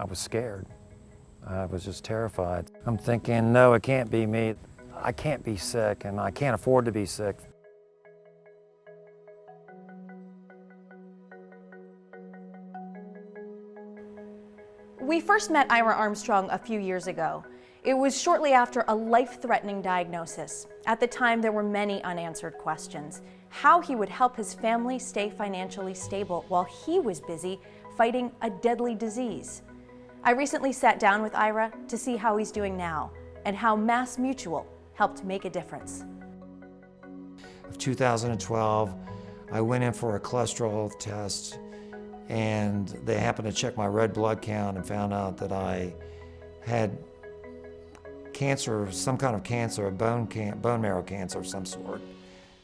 I was scared. I was just terrified. I'm thinking, no, it can't be me. I can't be sick, and I can't afford to be sick. We first met Ira Armstrong a few years ago. It was shortly after a life-threatening diagnosis. At the time, there were many unanswered questions. How he would help his family stay financially stable while he was busy fighting a deadly disease. I recently sat down with Ira to see how he's doing now and how MassMutual helped make a difference. Of 2012, I went in for a cholesterol test, and they happened to check my red blood count and found out that I had cancer, some kind of cancer, a bone marrow cancer of some sort.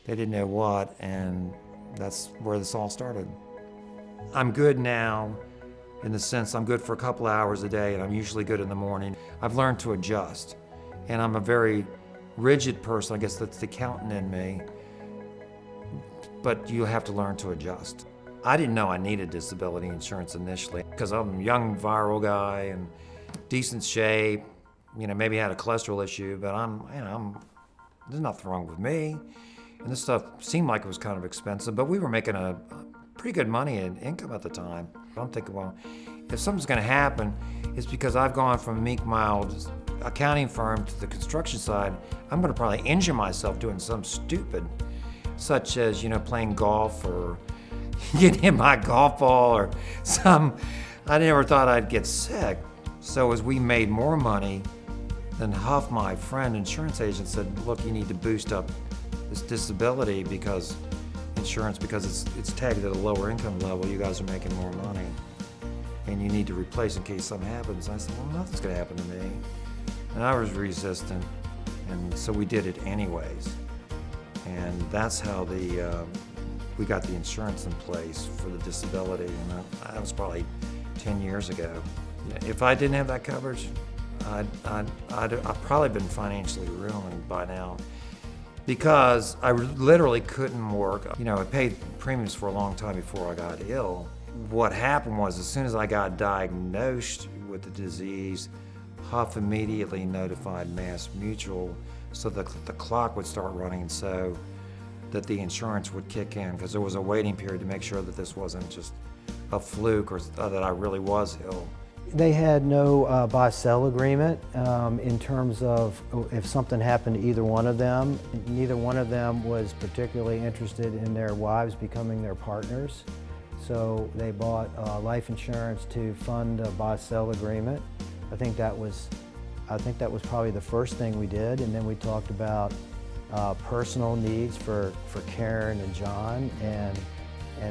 They didn't know what, and that's where this all started. I'm good now in the sense I'm good for a couple hours a day, and I'm usually good in the morning. I've learned to adjust, and I'm a very rigid person. I guess that's the accountant in me, but you have to learn to adjust. I didn't know I needed disability insurance initially because I'm a young viral guy and decent shape, maybe had a cholesterol issue, but there's nothing wrong with me. And this stuff seemed like it was kind of expensive, but we were making a pretty good money in income at the time. I'm thinking, well, if something's gonna happen, it's because I've gone from a meek, mild accounting firm to the construction side. I'm gonna probably injure myself doing something stupid, such as, playing golf or getting hit by a golf ball or I never thought I'd get sick. So as we made more money, then Hough, my friend, insurance agent, said, look, you need to boost up this disability because it's tagged at a lower income level. You guys are making more money and you need to replace in case something happens. I said, well, nothing's gonna happen to me. And I was resistant, and so we did it anyways. And that's how we got the insurance in place for the disability, and that was probably 10 years ago. If I didn't have that coverage, I'd probably been financially ruined by now because I literally couldn't work. I paid premiums for a long time before I got ill. What happened was, as soon as I got diagnosed with the disease, Hough immediately notified MassMutual so that the clock would start running, so that the insurance would kick in, because there was a waiting period to make sure that this wasn't just a fluke or that I really was ill. They had no buy-sell agreement in terms of if something happened to either one of them. Neither one of them was particularly interested in their wives becoming their partners. So they bought life insurance to fund a buy-sell agreement. I think that was probably the first thing we did, and then we talked about personal needs for Karen and John, and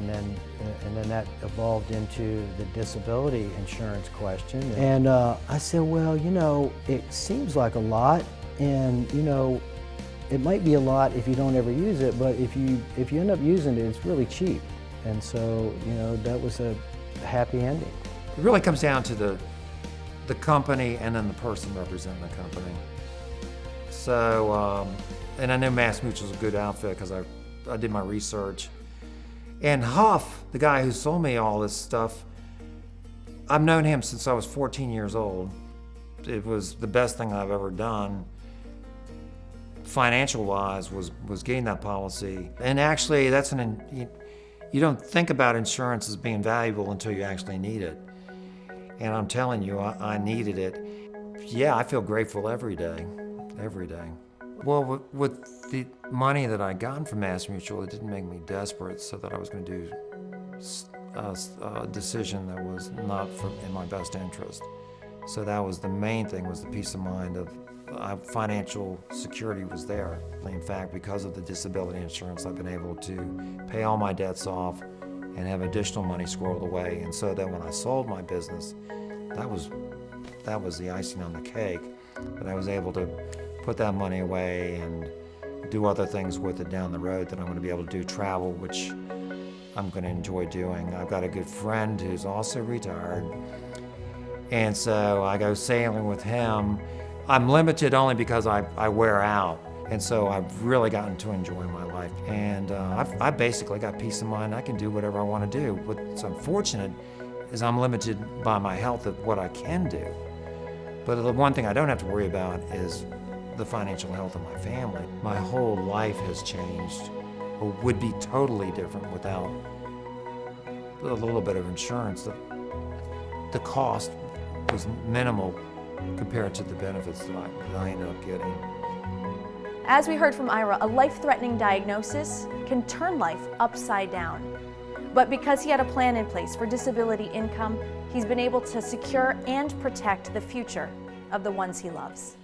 then that evolved into the disability insurance question. And I said, well, it seems like a lot, and it might be a lot if you don't ever use it, but if you end up using it, it's really cheap. And so that was a happy ending. It really comes down to the company and then the person representing the company. So, and I know MassMutual is a good outfit because I did my research. And Hough, the guy who sold me all this stuff, I've known him since I was 14 years old. It was the best thing I've ever done, financial-wise, was getting that policy. And actually, you don't think about insurance as being valuable until you actually need it. And I'm telling you, I needed it. Yeah, I feel grateful every day, every day. Well, with the money that I got from MassMutual, it didn't make me desperate so that I was going to do a decision that was not in my best interest. So that was the main thing, was the peace of mind of financial security was there. In fact, because of the disability insurance, I've been able to pay all my debts off and have additional money squirreled away. And so that when I sold my business, that was the icing on the cake. That I was able to put that money away and do other things with it down the road that I'm going to be able to do, travel, which I'm going to enjoy doing. I've got a good friend who's also retired, and so I go sailing with him. I'm limited only because I wear out, and so I've really gotten to enjoy my life. And I basically got peace of mind. I can do whatever I want to do. What's unfortunate is I'm limited by my health of what I can do. But the one thing I don't have to worry about is the financial health of my family. My whole life has changed, or would be totally different without a little bit of insurance. The cost was minimal compared to the benefits that I ended up getting. As we heard from Ira, a life-threatening diagnosis can turn life upside down. But because he had a plan in place for disability income, he's been able to secure and protect the future of the ones he loves.